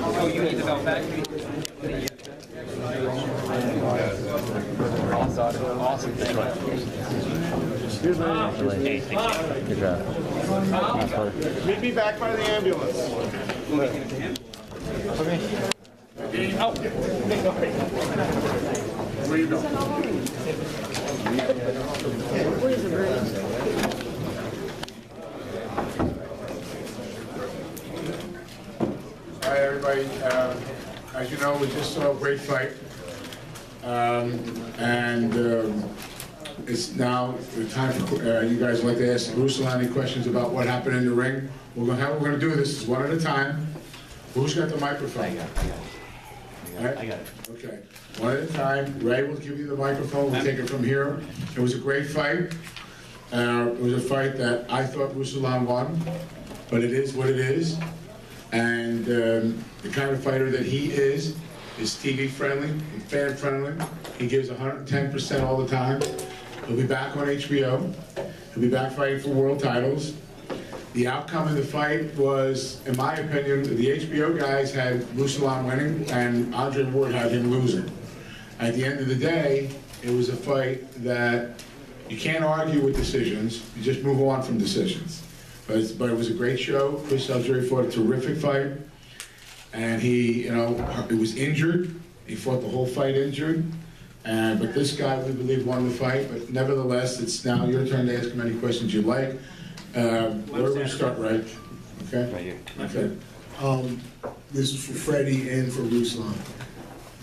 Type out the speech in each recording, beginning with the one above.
Oh, you need the belt back? Awesome. Thank you. Good job. Meet me back by the ambulance. Okay. Oh. Where you go? Hi, everybody. As you know, we just saw a great fight. It's now the time for you guys like to ask Ruslan any questions about what happened in the ring. How we're going to do this is one at a time. Who's got the microphone? I got it. Okay. One at a time. Ray will give you the microphone. We'll take it from here. It was a great fight. It was a fight that I thought Ruslan won, but it is what it is. And the kind of fighter that he is TV friendly, and fan friendly. He gives 110% all the time. He'll be back on HBO. He'll be back fighting for world titles. The outcome of the fight was, in my opinion, the HBO guys had Ruslan winning and Andre Ward had him losing. At the end of the day, it was a fight that you can't argue with decisions. You just move on from decisions. But it was a great show. Chris Algieri fought a terrific fight. And he, he was injured. He fought the whole fight injured. But this guy, we believe, won the fight. But nevertheless, it's now your turn to ask him any questions you like. Where do we start, right? Okay? Right here. Okay. This is for Freddie and for Ruslan.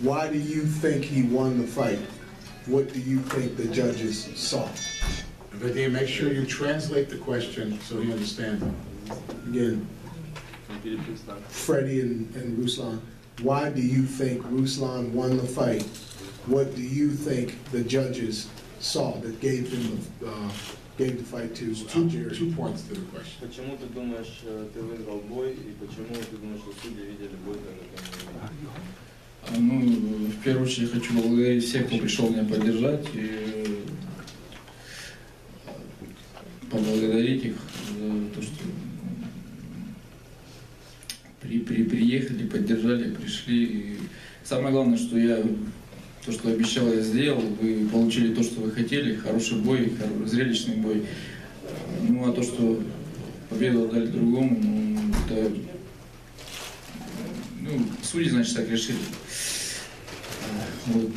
Why do you think he won the fight? What do you think the judges saw? But make sure you translate the question so he understands it. Again, Freddie and Ruslan, why do you think Ruslan won the fight? What do you think the judges saw that gave him gave the fight to Algieri? 2 points to the question. Почему ты думаешь, ты выиграл бой, и почему ты думаешь, что судьи видели бой так, как Ну, в первую очередь хочу поблагодарить всех, кто пришел меня поддержать, и поблагодарить их за то, что приехали, поддержали, пришли. И самое главное, что то, что обещал, я сделал. Вы получили то, что вы хотели, хороший бой, зрелищный бой. Ну, а то, что победу отдали другому, это, судьи, значит, так решили. Вот.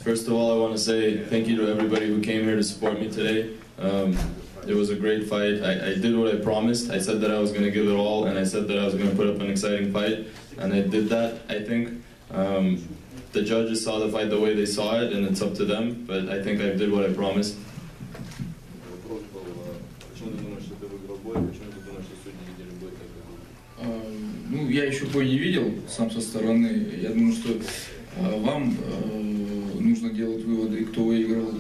First of all, I want to say thank you to everybody who came here to support me today. It was a great fight. I did what I promised. I said that I was going to give it all, and I said that I was going to put up an exciting fight, and I did that. I think the judges saw the fight the way they saw it, and it's up to them, but I think I did what I promised. Ну, я еще бой не видел сам со стороны. Я думаю, что вам нужно делать выводы, кто выиграл.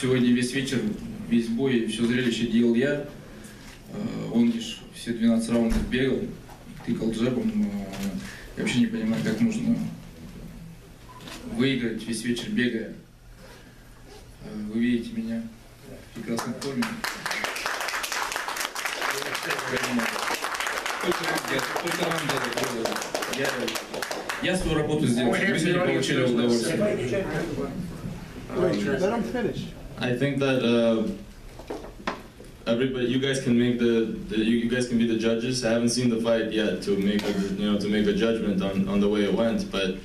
Сегодня весь вечер, весь бой, все зрелище делал я. Он лишь все 12 раундов бегал, тыкал джебом. Я вообще не понимаю, как можно выиграть весь вечер бегая. Вы видите меня в прекрасной форме. Я свою работу сделал, вы сегодня получили удовольствие. I think that everybody, you guys can make you guys can be the judges. I haven't seen the fight yet to make a judgment on the way it went. But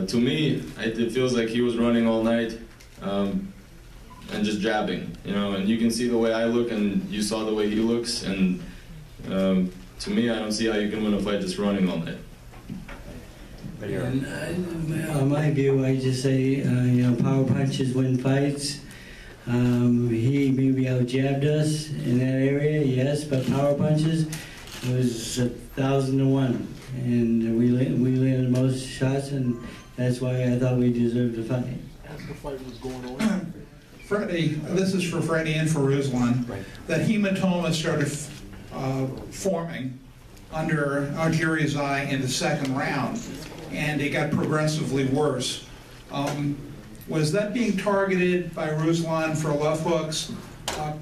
to me, it feels like he was running all night and just jabbing, And you can see the way I look, and you saw the way he looks, and to me, I don't see how you can win a fight just running all night. In my view, I just say, power punches win fights. He maybe out-jabbed us in that area, yes, but power punches, it was 1,000 to 1. And we landed most shots, and that's why I thought we deserved the fight. As the fight was going on. Freddie, this is for Freddie and for Ruslan. Right. That hematoma started forming under Algieri's eye in the second round, and it got progressively worse. Was that being targeted by Ruslan for left hooks?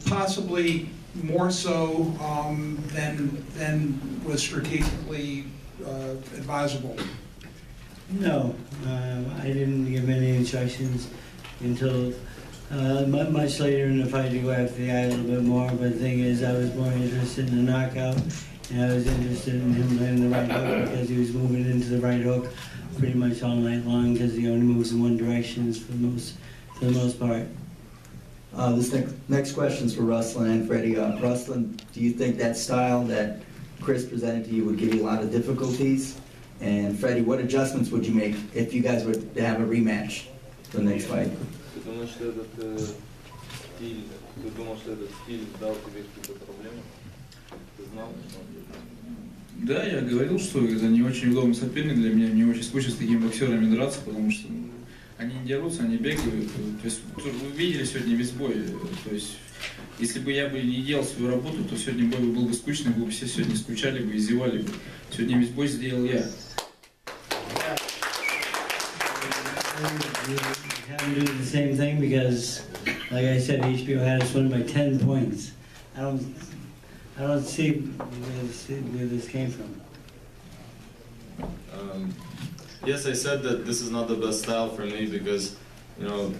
Possibly more so than was strategically advisable? No, I didn't give any instructions until much later in the fight to go after the eye a little bit more. But the thing is, I was more interested in the knockout, and I was interested in him landing the right hook because he was moving into the right hook pretty much all night long because he only moves in one direction for the most part. This next question is for Ruslan and Freddie. Ruslan, do you think that style that Chris presented to you would give you a lot of difficulties? And Freddie, what adjustments would you make if you guys were to have a rematch for the next fight? Ты думаешь, что этот стиль дал тебе какие-то проблемы? Ты знал? Да, я говорил, что это не очень удобный соперник для меня. Мне очень скучно с такими боксерами драться, потому что они не дерутся, они бегают. То есть вы видели сегодня весь бой. То есть если бы я не делал свою работу, то сегодня бой был бы скучный, бы все сегодня скучали бы, издевали бы. Сегодня весь бой сделал я. Having to do the same thing because, like I said, HBO had us win by 10 points. I don't see where this came from. Yes, I said that this is not the best style for me because, you know,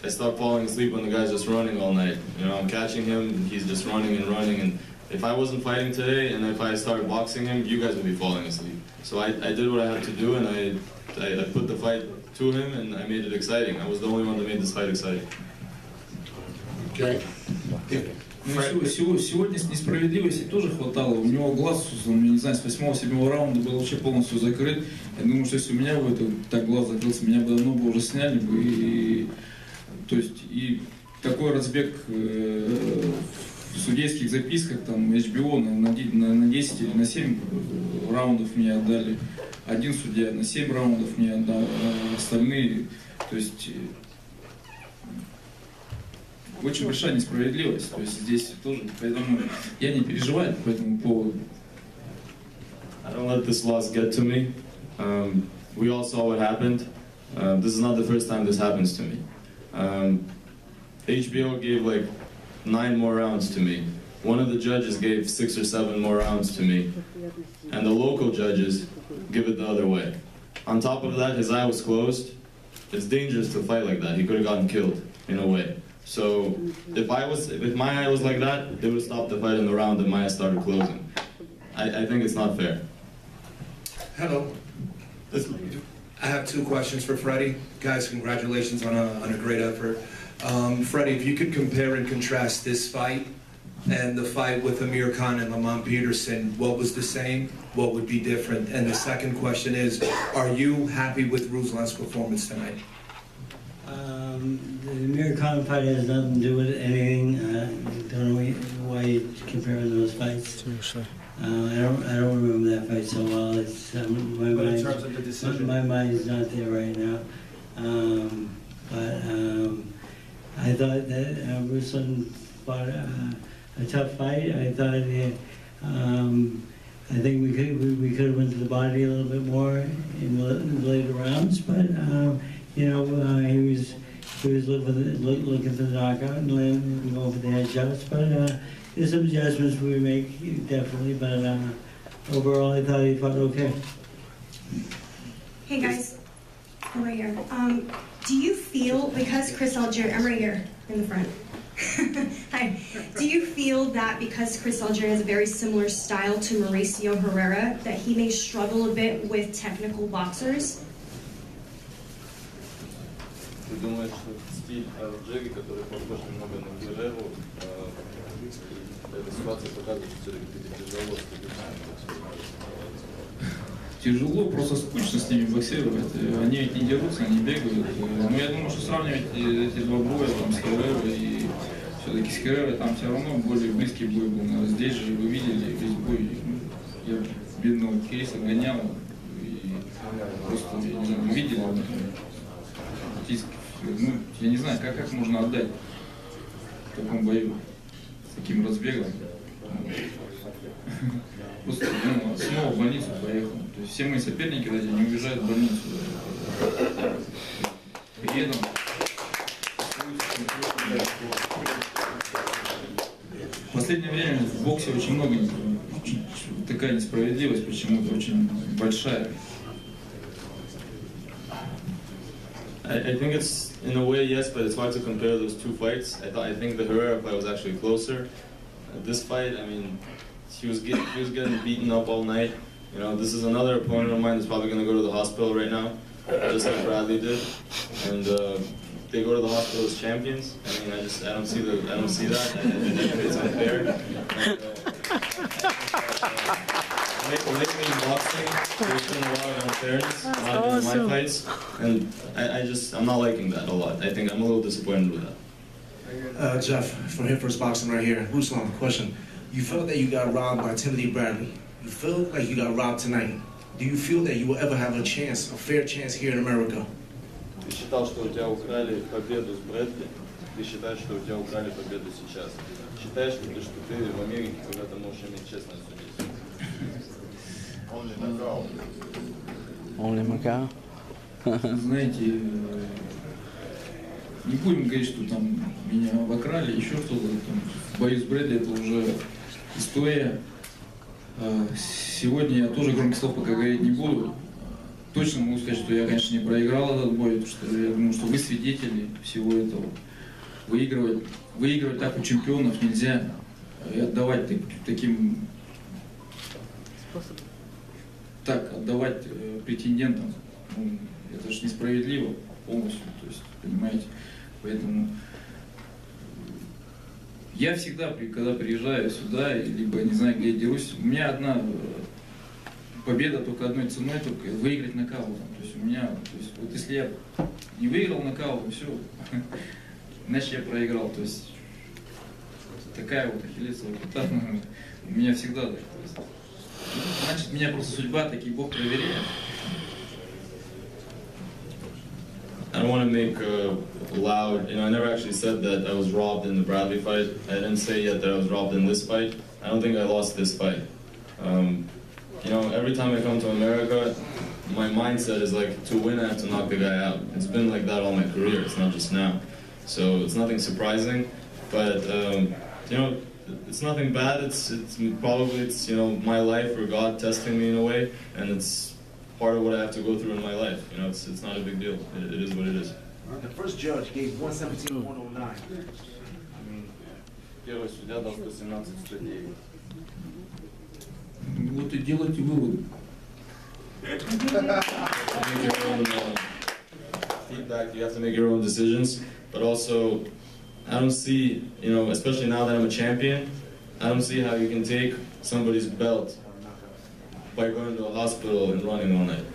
I start falling asleep when the guy's just running all night. You know, I'm catching him, he's just running and running, and if I wasn't fighting today and if I started boxing him, you guys would be falling asleep. So I did what I had to do, and I put the fight to him, and I made it exciting. I was the only one that made this fight exciting. Okay. Сегодня несправедливости тоже хватало. У него глаз, я не знаю, с 8-7 раунда был вообще полностью закрыт. Я думаю, что если у меня бы так глаз закрылся, меня бы давно уже сняли бы. То есть и такой разбег в судейских записках, там HBO на 10 или на 7 раундов мне отдали. Один судья на 7 раундов мне отдал, а остальные, то есть очень большая несправедливость. То есть здесь тоже, поэтому я не переживаю по этому поводу. I don't let this loss get to me. We all saw what happened. This is not the first time this happens to me. HBO gave like 9 more rounds to me. One of the judges gave 6 or 7 more rounds to me. And the local judges give it the other way. On top of that, his eye was closed. It's dangerous to fight like that. He could have gotten killed in a way. So if my eye was like that, they would have stopped the fight in the round and my eye started closing. I think it's not fair. Hello. I have 2 questions for Freddie. Guys, congratulations on a great effort. Freddie, if you could compare and contrast this fight and the fight with Amir Khan and Lamont Peterson, what was the same? What would be different? And the second question is, are you happy with Ruslan's performance tonight? The Amir Khan fight has nothing to do with anything. I don't know why you're comparing those fights. I don't remember that fight so well. It's my mind's not there right now. I thought that Ruslan fought a tough fight. I thought I think we could have went to the body a little bit more in the later rounds, but you know, he was looking for the knockout and going for the headshots. But there's some adjustments we make definitely, but overall I thought he fought okay. Hey guys, I'm right here. Do you feel, because Chris Algieri, I'm right here in the front. Hi. Do you feel that because Chris Algieri has a very similar style to Mauricio Herrera, that he may struggle a bit with technical boxers? Ты думаешь, что стиль Алджери, который похож немного на Герреру, эта ситуация показывает, что все-таки ты тяжело Тяжело, просто скучно с ними боксировать. Они ведь не дерутся, они бегают. Но я думаю, что сравнивать эти два боя там, с Херрерой и все-таки с Херрерой там все равно более близкий бой был. Но здесь же вы видели весь бой. Я бедного Кейса гонял и просто не знаю, видели. Ну, я не знаю, как можно отдать в таком бою с таким разбегом. Просто снова в больницу поехал. То есть все мои соперники даже не уезжают в больницу. При этом последнее время в боксе очень много, такая несправедливость почему-то очень большая. I think it's, in a way, yes, but it's hard to compare those two fights. I think the Herrera fight was actually closer. This fight, I mean, he was getting beaten up all night. You know, this is another opponent of mine that's probably going to go to the hospital right now, just like Bradley did. And they go to the hospital as champions. I mean, I don't see that. I think it's unfair. Lately in boxing, there's been a lot of unfairness, a lot of my fights, and I'm not liking that a lot. I think I'm a little disappointed with that. Jeff, from Hit First Boxing right here. Ruslan, question. You felt that you got robbed by Timothy Bradley. You feel like you got robbed tonight. Do you feel that you will ever have a chance, a fair chance here in America? Ты считал, что у тебя украли победу с Брэдли, ты считаешь, что у тебя украли победу сейчас. Считаешь ли ты, что ты в Америке когда-то можешь иметь честное судейство? Only Macau. Only Macau? Знаете, не будем говорить, что там меня обокрали, еще что-то. В бою с Брэдли это уже история. Сегодня я тоже громких слов пока говорить не буду. Точно могу сказать, что я, конечно, не проиграл этот бой, потому что я думаю, что вы свидетели всего этого. Выигрывать так у чемпионов нельзя и отдавать таким... Так, отдавать претендентам, ну, это же несправедливо полностью, то есть, понимаете, поэтому я всегда, когда приезжаю сюда, либо не знаю, где я дерусь, у меня одна победа только одной ценой, только выиграть нокаутом, то есть у меня, то есть, вот если я не выиграл нокаутом, все, иначе я проиграл, то есть такая вот ахиллесова пята у меня всегда так, то есть, значит, меня просто судьба, таки Бог проверяет. I don't want to make loud, I never actually said that I was robbed in the Bradley fight. I didn't say yet that I was robbed in this fight. I don't think I lost this fight. Every time I come to America, my mindset is like, to win I have to knock the guy out. It's been like that all my career, it's not just now. So it's nothing surprising, but it's nothing bad. It's probably my life or God testing me in a way, and it's part of what I have to go through in my life. It's not a big deal. It is what it is. The first judge gave 117-109. I mean, первый судья дал 117-109. Вот и делайте выводы. Feedback, you have to make your own decisions, but also I don't see, especially now that I'm a champion, I don't see how you can take somebody's belt by going to a hospital and running all night.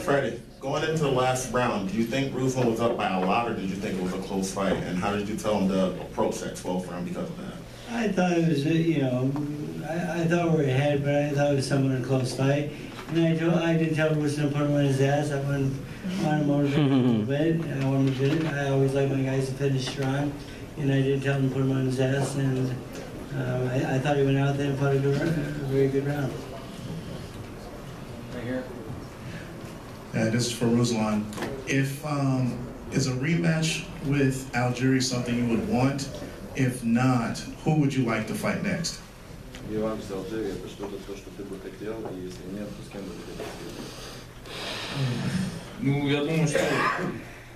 Freddie, going into the last round, do you think Ruslan was up by a lot, or did you think it was a close fight? And how did you tell him to approach that 12th round because of that? I thought it was, I thought we were ahead, but I thought it was somewhat a close fight. And I did tell Ruslan to put him on his ass. I want to motivate him a little bit. I want him to. I always like my guys to finish strong, and I did tell him to put him on his ass. And I thought he went out there and fought a very good round. Right here. This is for Ruslan. If is a rematch with Algieri something you would want? If not, who would you like to fight next? Реванш с Алжирией, это что-то, что ты бы хотел, и если нет, то с кем бы ты хотел? Ну, я думаю, что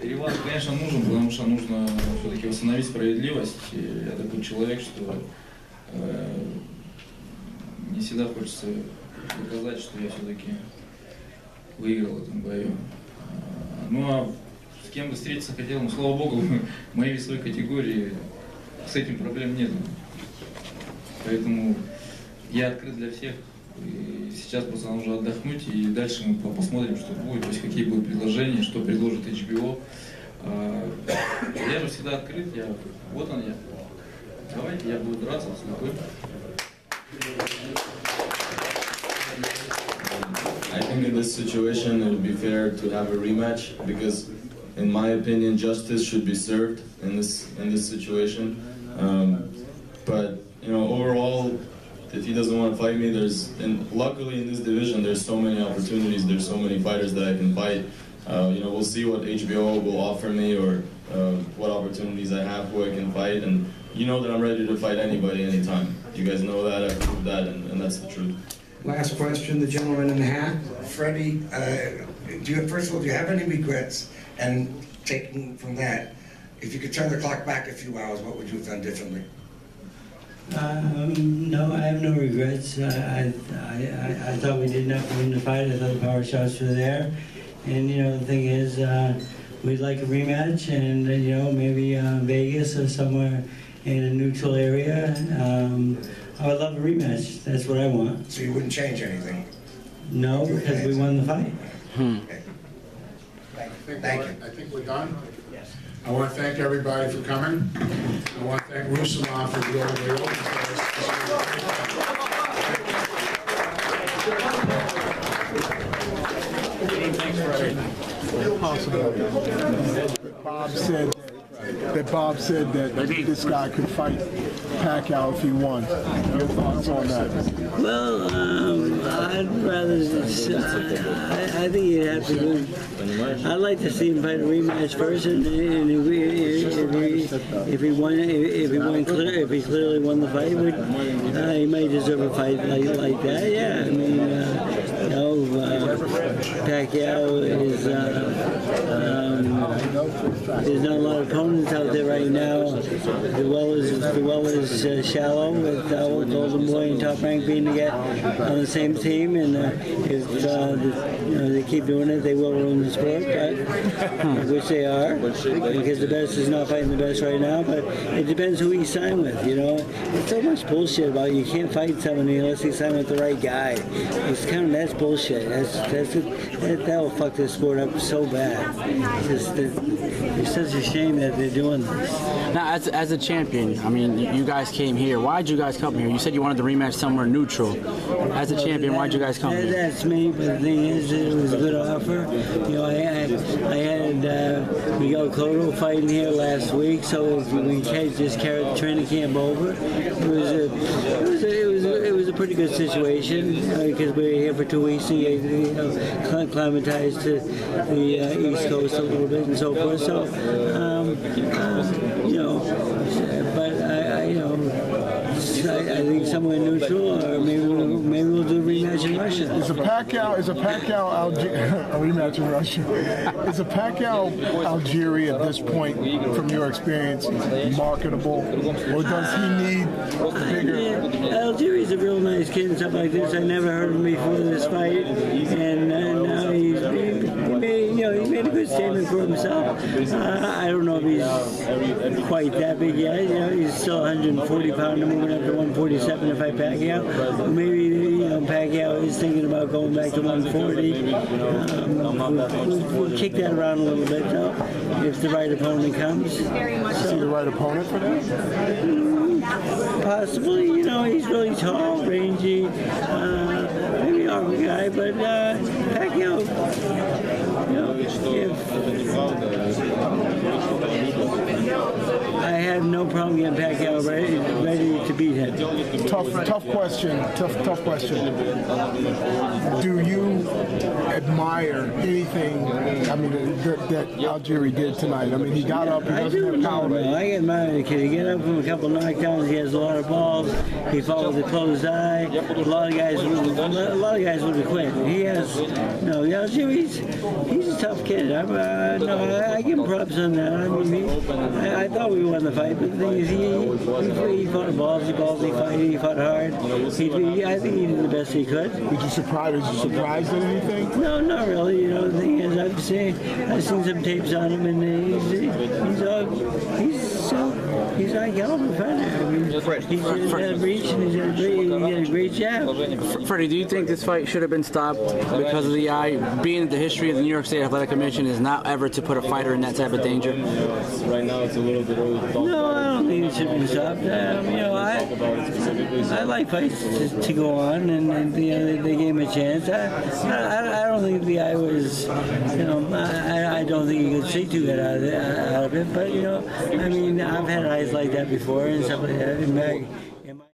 реванш, конечно, нужен, потому что нужно все-таки восстановить справедливость. И я такой человек, что не всегда хочется доказать, что я все-таки выиграл в этом бою. Ну, а с кем бы встретиться хотел, ну, слава богу, в моей весовой категории с этим проблем нет. Поэтому я открыт для всех. И сейчас просто нужно отдохнуть, и дальше мы посмотрим, что будет, то есть какие будут предложения, что предложит HBO. Я же всегда открыт, вот он я. Давайте, я буду драться с любым. I think in this situation it would be fair to have a rematch because, in my opinion, justice should be served in this situation. But overall, if he doesn't want to fight me, and luckily in this division there's so many opportunities, there's so many fighters that I can fight. We'll see what HBO will offer me or what opportunities I have, who I can fight, and you know that I'm ready to fight anybody, anytime. You guys know that, I proved that, and that's the truth. Last question, the gentleman in the hat. Freddie, first of all, do you have any regrets? And taking from that, if you could turn the clock back a few hours, what would you have done differently? No, I have no regrets. I thought we did enough to win the fight. I thought the power shots were there. And, you know, the thing is, we'd like a rematch, and, you know, maybe Vegas or somewhere in a neutral area. I would love a rematch. That's what I want. So you wouldn't change anything? No, because we won the fight. Okay. Thank you. I think we're done. Yes. I want to thank everybody for coming. I want to thank Ruslan for the overall. Bob said that this guy could fight Pacquiao if he won. Your thoughts on that? Well, I'd rather. I think he'd have to go. I'd like to see him fight a rematch first, and if he clearly won the fight, he might deserve a fight like that. Yeah, I mean, you know, Pacquiao is. There's not a lot of opponents out there right now. The well is shallow with Golden Boy and Top Rank being together on the same team, and if you know, they keep doing it, they will ruin the sport, but which they are, because the best is not fighting the best right now. But it depends who he signed with. You know, it's so much bullshit about you can't fight somebody unless he signed with the right guy. That's bullshit. That'll fuck this sport up so bad. It's such a shame that they're doing this. Now, as a champion, I mean, you guys came here. Why'd you guys come here? You said you wanted the rematch somewhere neutral. As a champion, why'd you guys come here? That's me, but the thing is, it was a good offer. You know, I had Miguel Cotto fighting here last week, so if we just carried the training camp over, it was a pretty good situation because we were here for 2 weeks to get acclimatized to the East Coast a little bit and so forth. So, you know, but I think somewhere neutral, or maybe we'll do a rematch in Russia. Is a Pacquiao a rematch in Russia? Is a Pacquiao Algieri at this point, from your experience, marketable, or does he need bigger? Algieri's a real nice kid and stuff like this. I never heard of him before this fight, and now he made a good statement for himself. I don't know if he's quite that big yet. You know, he's still 140 pounder, moving up to 147 to fight Pacquiao. Maybe Pacquiao is thinking about going back to 140. We'll kick that around a little bit, though, if the right opponent comes. Is he the right opponent for that? Possibly. You know, he's really tall, rangy, maybe off a guy, but Pacquiao. I have no problem getting Pacquiao ready to beat him. Tough question. Do you admire anything? I mean, that Algieri did tonight. I mean, he got up. He doesn't have power. I admire the kid. He got up from a couple of knockdowns. He has a lot of balls. He fought with a closed eye. A lot of guys would have quit. He has Algieri's. He's a tough kid. I give him props on that. I mean, I thought we won the fight, but the thing is, he fought a ballsy fight. He fought hard. I think he did the best he could. Was you surprised at anything? No, not really. You know, the thing is, I've seen some tapes on him, and he's a caliber fighter. I mean, he's got reach, and he's got a great jab. Freddie, do you think this fight should have been stopped because of the eye? Being that the history of the New York State Athletic Commission is not ever to put a fighter in that type of danger? Right now, it's a little bit early. No, I don't think it should be stopped. I like fights to go on, and they gave him a chance. I don't think the eye was, I don't think you could see too good out of it. But I mean, I've had eyes like that before and stuff like that.